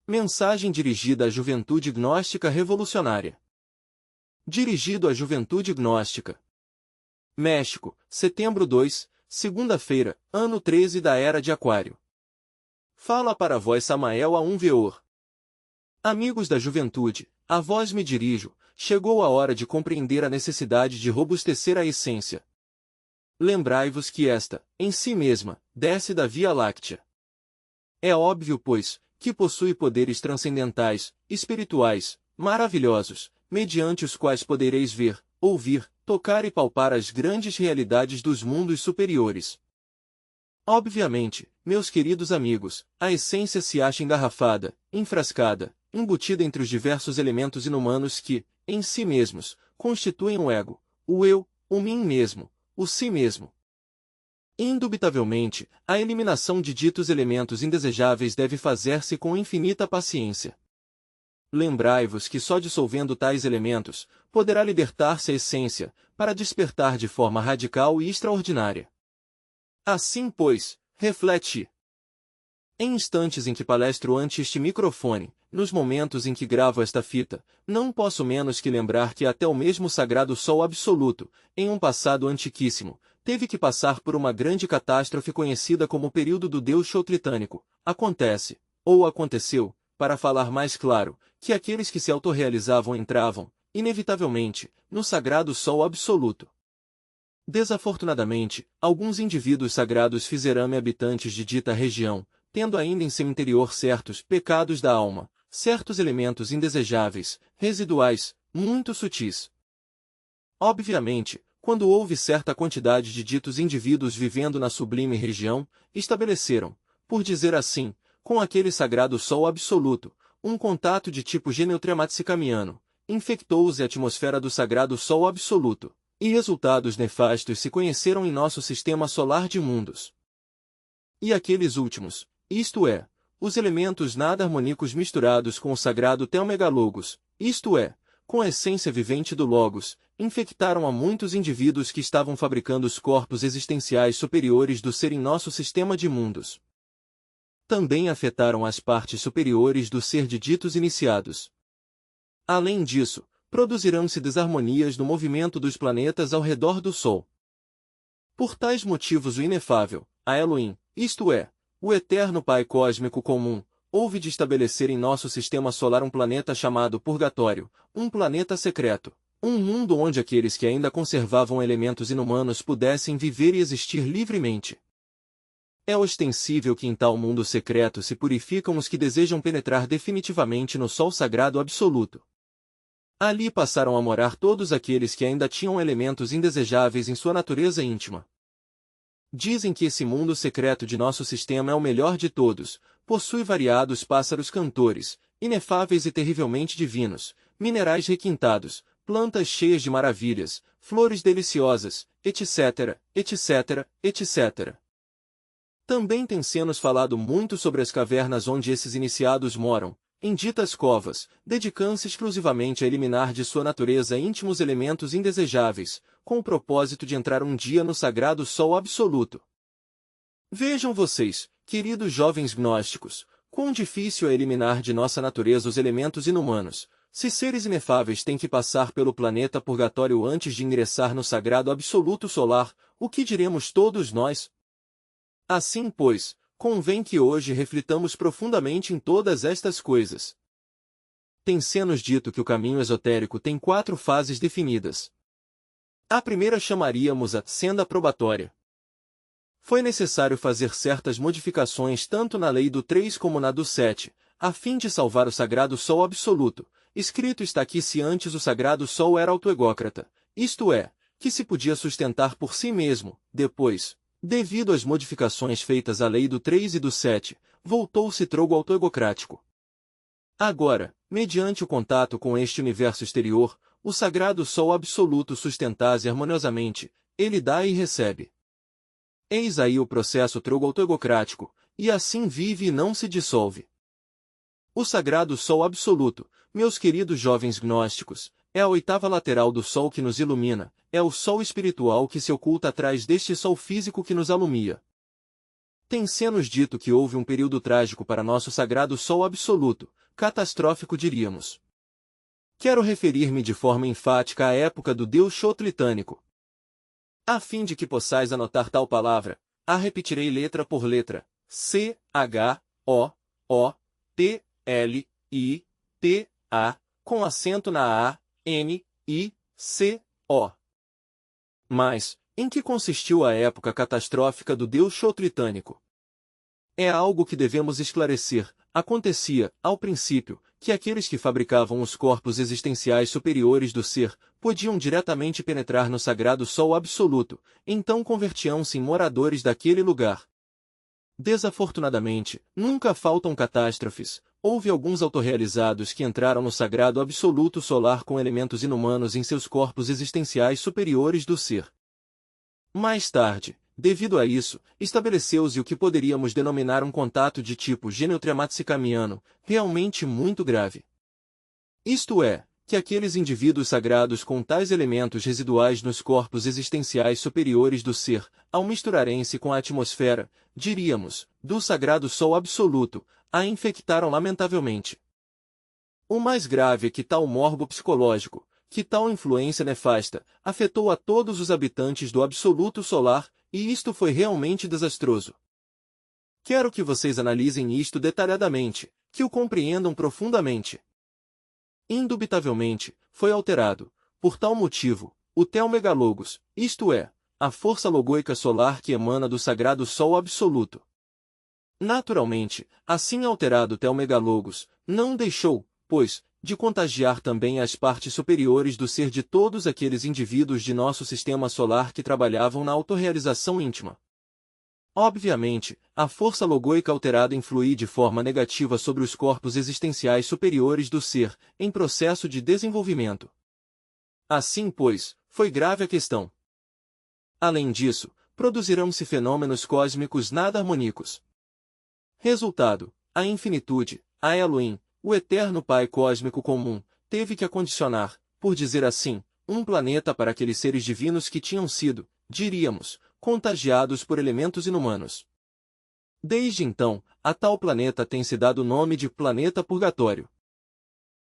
Mensagem dirigida à juventude gnóstica revolucionária. Dirigido à juventude gnóstica. México, setembro 2, segunda-feira, ano 13 da Era de Aquário. Fala para vós Samael a um veor. Amigos da juventude, a vós me dirijo, chegou a hora de compreender a necessidade de robustecer a essência. Lembrai-vos que esta, em si mesma, desce da Via Láctea. É óbvio, pois, que possui poderes transcendentais, espirituais, maravilhosos, mediante os quais podereis ver, ouvir, tocar e palpar as grandes realidades dos mundos superiores. Obviamente, meus queridos amigos, a essência se acha engarrafada, enfrascada, embutida entre os diversos elementos inumanos que, em si mesmos, constituem o ego, o eu, o mim mesmo, o si mesmo. Indubitavelmente, a eliminação de ditos elementos indesejáveis deve fazer-se com infinita paciência. Lembrai-vos que só dissolvendo tais elementos, poderá libertar-se a essência, para despertar de forma radical e extraordinária. Assim, pois, reflete. Em instantes em que palestro ante este microfone, nos momentos em que gravo esta fita, não posso menos que lembrar que até o mesmo sagrado Sol Absoluto, em um passado antiquíssimo, teve que passar por uma grande catástrofe conhecida como o período do Deus Xotritânico. Acontece, ou aconteceu, para falar mais claro, que aqueles que se autorrealizavam entravam, inevitavelmente, no sagrado Sol Absoluto. Desafortunadamente, alguns indivíduos sagrados fizeram-me habitantes de dita região, tendo ainda em seu interior certos pecados da alma, certos elementos indesejáveis, residuais, muito sutis. Obviamente, quando houve certa quantidade de ditos indivíduos vivendo na sublime região, estabeleceram, por dizer assim, com aquele sagrado Sol Absoluto, um contato de tipo geneutrematsicamiano, infectou-os a atmosfera do sagrado Sol Absoluto, e resultados nefastos se conheceram em nosso sistema solar de mundos. E aqueles últimos, isto é, os elementos nada harmônicos misturados com o sagrado Telmegalogos, isto é, com a essência vivente do Logos, infectaram a muitos indivíduos que estavam fabricando os corpos existenciais superiores do ser em nosso sistema de mundos. Também afetaram as partes superiores do ser de ditos iniciados. Além disso, produzirão-se desarmonias no movimento dos planetas ao redor do Sol. Por tais motivos o inefável, a Elohim, isto é, o eterno Pai Cósmico Comum, houve de estabelecer em nosso sistema solar um planeta chamado Purgatório, um planeta secreto, um mundo onde aqueles que ainda conservavam elementos inumanos pudessem viver e existir livremente. É ostensível que em tal mundo secreto se purificam os que desejam penetrar definitivamente no Sol Sagrado Absoluto. Ali passaram a morar todos aqueles que ainda tinham elementos indesejáveis em sua natureza íntima. Dizem que esse mundo secreto de nosso sistema é o melhor de todos, possui variados pássaros cantores, inefáveis e terrivelmente divinos, minerais requintados, plantas cheias de maravilhas, flores deliciosas, etc., etc., etc. Também tem se nos falado muito sobre as cavernas onde esses iniciados moram, em ditas covas, dedicando-se exclusivamente a eliminar de sua natureza íntimos elementos indesejáveis, com o propósito de entrar um dia no sagrado Sol Absoluto. Vejam vocês, queridos jovens gnósticos, quão difícil é eliminar de nossa natureza os elementos inumanos, se seres inefáveis têm que passar pelo planeta purgatório antes de ingressar no sagrado absoluto solar, o que diremos todos nós? Assim, pois, convém que hoje reflitamos profundamente em todas estas coisas. Tem-se-nos dito que o caminho esotérico tem 4 fases definidas. A primeira chamaríamos a senda probatória. Foi necessário fazer certas modificações tanto na lei do 3 como na do 7, a fim de salvar o sagrado Sol Absoluto. Escrito está que se antes o sagrado Sol era autoegócrata, isto é, que se podia sustentar por si mesmo, depois, devido às modificações feitas à lei do 3 e do 7, voltou-se trogo autoegocrático. Agora, mediante o contato com este universo exterior, o sagrado Sol Absoluto sustenta-se harmoniosamente, ele dá e recebe. Eis aí o processo trogo autoegocrático, e assim vive e não se dissolve. O sagrado Sol Absoluto, meus queridos jovens gnósticos, é a 8ª lateral do Sol que nos ilumina, é o Sol espiritual que se oculta atrás deste Sol físico que nos alumia. Tem-se-nos dito que houve um período trágico para nosso sagrado Sol absoluto, catastrófico diríamos. Quero referir-me de forma enfática à época do Deus Xotlitânico. A fim de que possais anotar tal palavra, a repetirei letra por letra: C-H-O-T-L-I-T-A, com acento na A, N, I, C, O. Mas, em que consistiu a época catastrófica do Deus Xotlitânico? É algo que devemos esclarecer. Acontecia, ao princípio, que aqueles que fabricavam os corpos existenciais superiores do ser, podiam diretamente penetrar no sagrado Sol absoluto, então convertiam-se em moradores daquele lugar. Desafortunadamente, nunca faltam catástrofes. Houve alguns autorrealizados que entraram no sagrado absoluto solar com elementos inumanos em seus corpos existenciais superiores do ser. Mais tarde, devido a isso, estabeleceu-se o que poderíamos denominar um contato de tipo geneutriamatsicamiano, realmente muito grave. Isto é, que aqueles indivíduos sagrados com tais elementos residuais nos corpos existenciais superiores do ser, ao misturarem-se com a atmosfera, diríamos, do sagrado Sol absoluto, a infectaram lamentavelmente. O mais grave é que tal morbo psicológico, que tal influência nefasta, afetou a todos os habitantes do absoluto solar, e isto foi realmente desastroso. Quero que vocês analisem isto detalhadamente, que o compreendam profundamente. Indubitavelmente, foi alterado, por tal motivo, o Telmegalogos, isto é, a força logoica solar que emana do sagrado Sol absoluto. Naturalmente, assim alterado Telmegalogos, não deixou, pois, de contagiar também as partes superiores do ser de todos aqueles indivíduos de nosso sistema solar que trabalhavam na autorrealização íntima. Obviamente, a força logoica alterada influi de forma negativa sobre os corpos existenciais superiores do ser, em processo de desenvolvimento. Assim, pois, foi grave a questão. Além disso, produzirão-se fenômenos cósmicos nada harmônicos. Resultado: a infinitude, a Elohim, o eterno Pai cósmico comum, teve que acondicionar, por dizer assim, um planeta para aqueles seres divinos que tinham sido, diríamos, contagiados por elementos inumanos. Desde então, a tal planeta tem se dado o nome de planeta purgatório.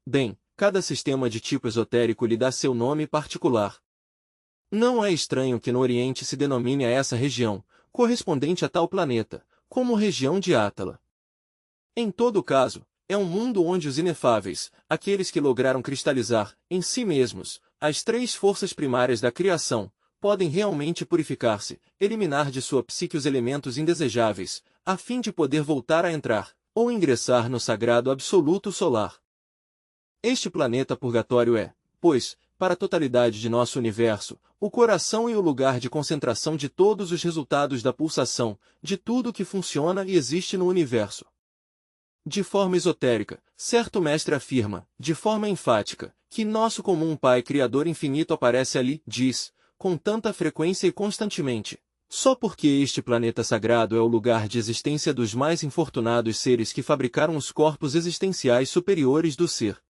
Bem, cada sistema de tipo esotérico lhe dá seu nome particular. Não é estranho que no Oriente se denomine a essa região, correspondente a tal planeta, como região de Átala. Em todo caso, é um mundo onde os inefáveis, aqueles que lograram cristalizar, em si mesmos, as três forças primárias da criação, podem realmente purificar-se, eliminar de sua psique os elementos indesejáveis, a fim de poder voltar a entrar, ou ingressar no sagrado absoluto solar. Este planeta purgatório é, pois, para a totalidade de nosso universo, o coração e o lugar de concentração de todos os resultados da pulsação, de tudo que funciona e existe no universo. De forma esotérica, certo mestre afirma, de forma enfática, que nosso comum Pai Criador infinito aparece ali, diz, com tanta frequência e constantemente, só porque este planeta sagrado é o lugar de existência dos mais infortunados seres que fabricaram os corpos existenciais superiores do ser.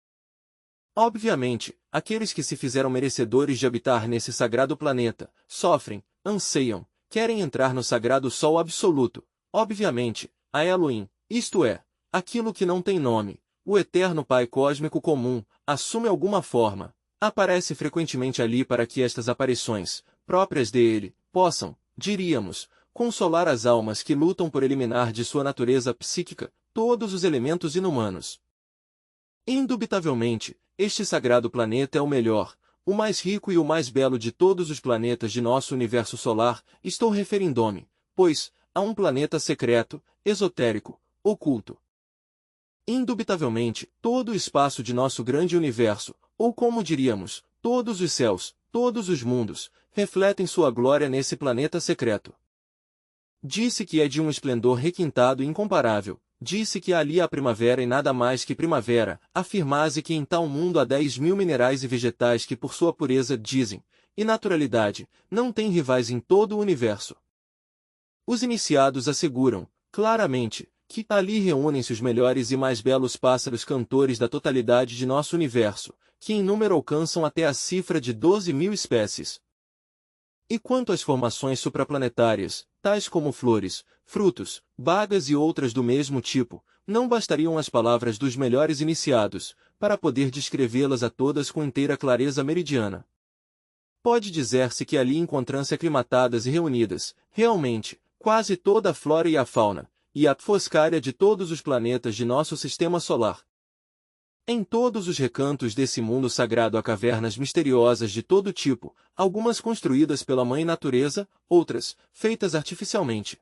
Obviamente, aqueles que se fizeram merecedores de habitar nesse sagrado planeta, sofrem, anseiam, querem entrar no sagrado Sol absoluto, obviamente, a Elohim, isto é, aquilo que não tem nome, o eterno Pai cósmico comum, assume alguma forma, aparece frequentemente ali para que estas aparições, próprias dele, possam, diríamos, consolar as almas que lutam por eliminar de sua natureza psíquica todos os elementos inumanos. Indubitavelmente, este sagrado planeta é o melhor, o mais rico e o mais belo de todos os planetas de nosso universo solar, estou referindo-me, pois, a um planeta secreto, esotérico, oculto. Indubitavelmente, todo o espaço de nosso grande universo, ou como diríamos, todos os céus, todos os mundos, refletem sua glória nesse planeta secreto. Disse que é de um esplendor requintado e incomparável, disse que ali há primavera e nada mais que primavera, afirmase que em tal mundo há 10.000 minerais e vegetais que por sua pureza dizem, e naturalidade, não têm rivais em todo o universo. Os iniciados asseguram, claramente, que ali reúnem-se os melhores e mais belos pássaros cantores da totalidade de nosso universo, que em número alcançam até a cifra de 12.000 espécies. E quanto às formações supraplanetárias, tais como flores, frutos, bagas e outras do mesmo tipo, não bastariam as palavras dos melhores iniciados, para poder descrevê-las a todas com inteira clareza meridiana. Pode dizer-se que ali encontram-se aclimatadas e reunidas, realmente, quase toda a flora e a fauna, e a atmosfera de todos os planetas de nosso sistema solar. Em todos os recantos desse mundo sagrado há cavernas misteriosas de todo tipo, algumas construídas pela Mãe Natureza, outras, feitas artificialmente.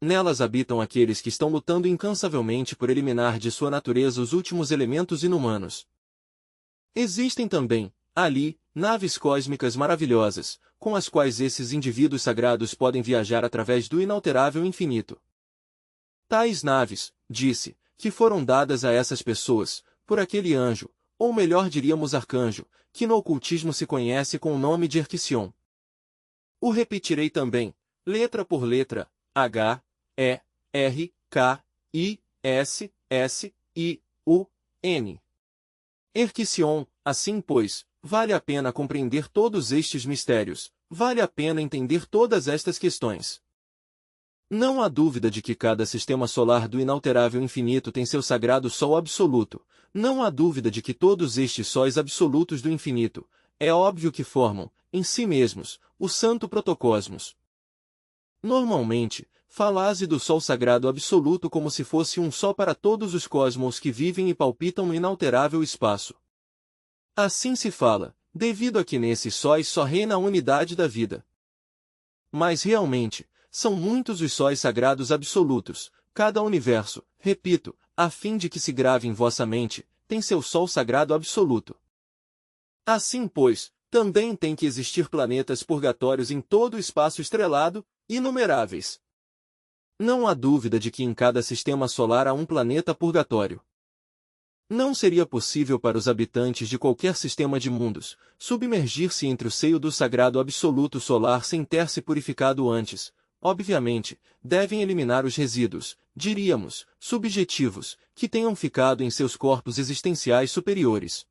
Nelas habitam aqueles que estão lutando incansavelmente por eliminar de sua natureza os últimos elementos inumanos. Existem também, ali, naves cósmicas maravilhosas, com as quais esses indivíduos sagrados podem viajar através do inalterável infinito. Tais naves, disse, que foram dadas a essas pessoas, por aquele anjo, ou melhor diríamos arcanjo, que no ocultismo se conhece com o nome de Erquision. O repetirei também, letra por letra, H, E, R, K, I, S, S, I, U, N. Erquision, assim pois, vale a pena compreender todos estes mistérios, vale a pena entender todas estas questões. Não há dúvida de que cada sistema solar do inalterável infinito tem seu sagrado Sol absoluto. Não há dúvida de que todos estes sóis absolutos do infinito, é óbvio que formam, em si mesmos, o santo protocosmos. Normalmente, fala-se do Sol sagrado absoluto como se fosse um só para todos os cosmos que vivem e palpitam no inalterável espaço. Assim se fala, devido a que nesses sóis só reina a unidade da vida. Mas realmente, são muitos os sóis sagrados absolutos, cada universo, repito, a fim de que se grave em vossa mente, tem seu Sol sagrado absoluto. Assim pois, também tem que existir planetas purgatórios em todo o espaço estrelado, inumeráveis. Não há dúvida de que em cada sistema solar há um planeta purgatório. Não seria possível para os habitantes de qualquer sistema de mundos, submergir-se entre o seio do sagrado absoluto solar sem ter se purificado antes. Obviamente, devem eliminar os resíduos, diríamos, subjetivos, que tenham ficado em seus corpos existenciais superiores.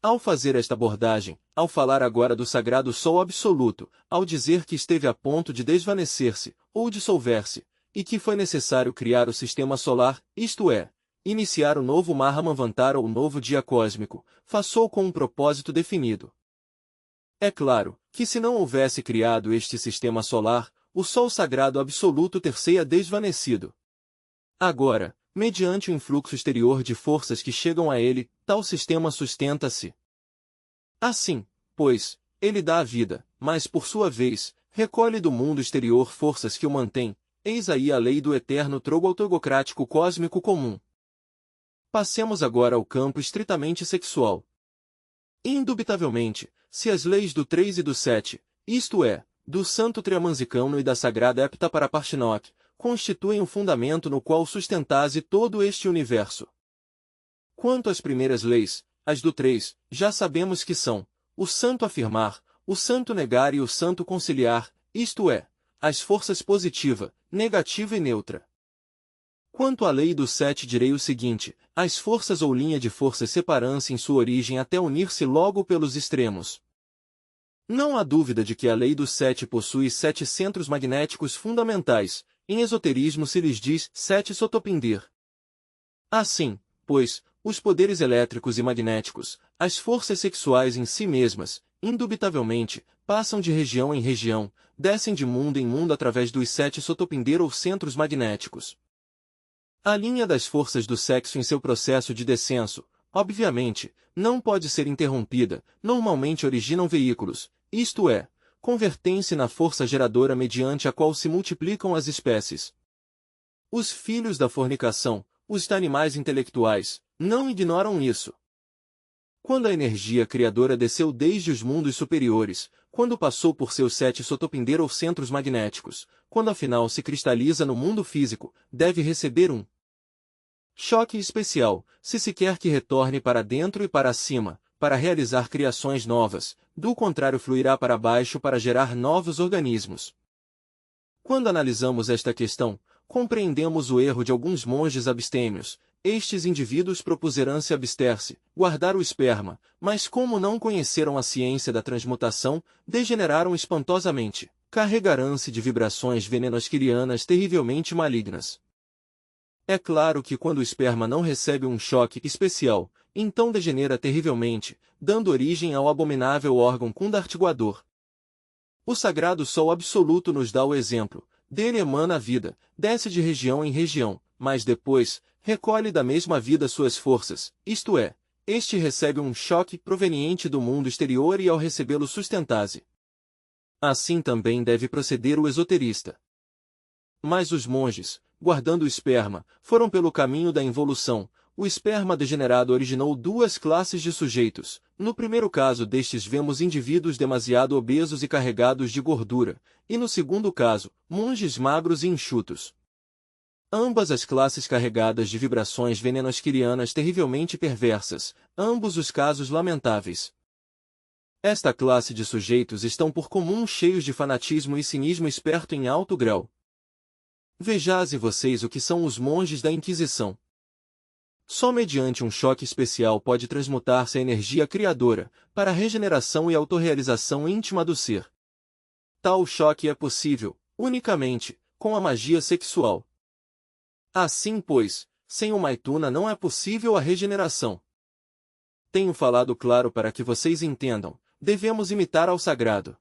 Ao fazer esta abordagem, ao falar agora do sagrado Sol absoluto, ao dizer que esteve a ponto de desvanecer-se, ou dissolver-se, e que foi necessário criar o sistema solar, isto é, iniciar o novo Mahamavantara ou novo dia cósmico, façou com um propósito definido. É claro, que se não houvesse criado este sistema solar, o Sol sagrado absoluto ter-se-ia desvanecido. Agora, mediante o influxo exterior de forças que chegam a ele, tal sistema sustenta-se. Assim, pois, ele dá a vida, mas por sua vez, recolhe do mundo exterior forças que o mantêm, eis aí a lei do eterno trogo autogocrático cósmico comum. Passemos agora ao campo estritamente sexual. Indubitavelmente, se as leis do 3 e do 7, isto é, do Santo Triamanzicano e da Sagrada Heptaparapartinok, constituem o fundamento no qual sustentase todo este universo. Quanto às primeiras leis, as do 3, já sabemos que são o santo afirmar, o santo negar e o santo conciliar, isto é, as forças positiva, negativa e neutra. Quanto à lei do 7 direi o seguinte, as forças ou linha de forças separam-se em sua origem até unir-se logo pelos extremos. Não há dúvida de que a lei do 7 possui 7 centros magnéticos fundamentais, em esoterismo se lhes diz 7 sotopindir. Assim, pois, os poderes elétricos e magnéticos, as forças sexuais em si mesmas, indubitavelmente, passam de região em região, descem de mundo em mundo através dos 7 sotopindir ou centros magnéticos. A linha das forças do sexo em seu processo de descenso, obviamente, não pode ser interrompida, normalmente originam veículos, isto é, convertem-se na força geradora mediante a qual se multiplicam as espécies. Os filhos da fornicação, os animais intelectuais, não ignoram isso. Quando a energia criadora desceu desde os mundos superiores, quando passou por seus 7 sotopindir ou centros magnéticos, quando afinal se cristaliza no mundo físico, deve receber um choque especial, se quer que retorne para dentro e para cima, para realizar criações novas, do contrário fluirá para baixo para gerar novos organismos. Quando analisamos esta questão, compreendemos o erro de alguns monges abstêmios. Estes indivíduos propuseram-se abster-se, guardar o esperma, mas como não conheceram a ciência da transmutação, degeneraram espantosamente. carregarão-se de vibrações venenosquirianas terrivelmente malignas. É claro que quando o esperma não recebe um choque especial, então degenera terrivelmente, dando origem ao abominável órgão cundartiguador. O sagrado Sol absoluto nos dá o exemplo, dele emana a vida, desce de região em região, mas depois, recolhe da mesma vida suas forças, isto é, este recebe um choque proveniente do mundo exterior e ao recebê-lo sustenta-se. Assim também deve proceder o esoterista. Mas os monges, guardando o esperma, foram pelo caminho da involução. O esperma degenerado originou duas classes de sujeitos. No primeiro caso destes vemos indivíduos demasiado obesos e carregados de gordura, e no segundo caso, monges magros e enxutos. Ambas as classes carregadas de vibrações venenosquirianas terrivelmente perversas, ambos os casos lamentáveis. Esta classe de sujeitos estão por comum cheios de fanatismo e cinismo esperto em alto grau. Vejaze vocês o que são os monges da Inquisição. Só mediante um choque especial pode transmutar-se a energia criadora, para a regeneração e autorrealização íntima do ser. Tal choque é possível, unicamente, com a magia sexual. Assim pois, sem o Maituna não é possível a regeneração. Tenho falado claro para que vocês entendam, devemos imitar ao sagrado.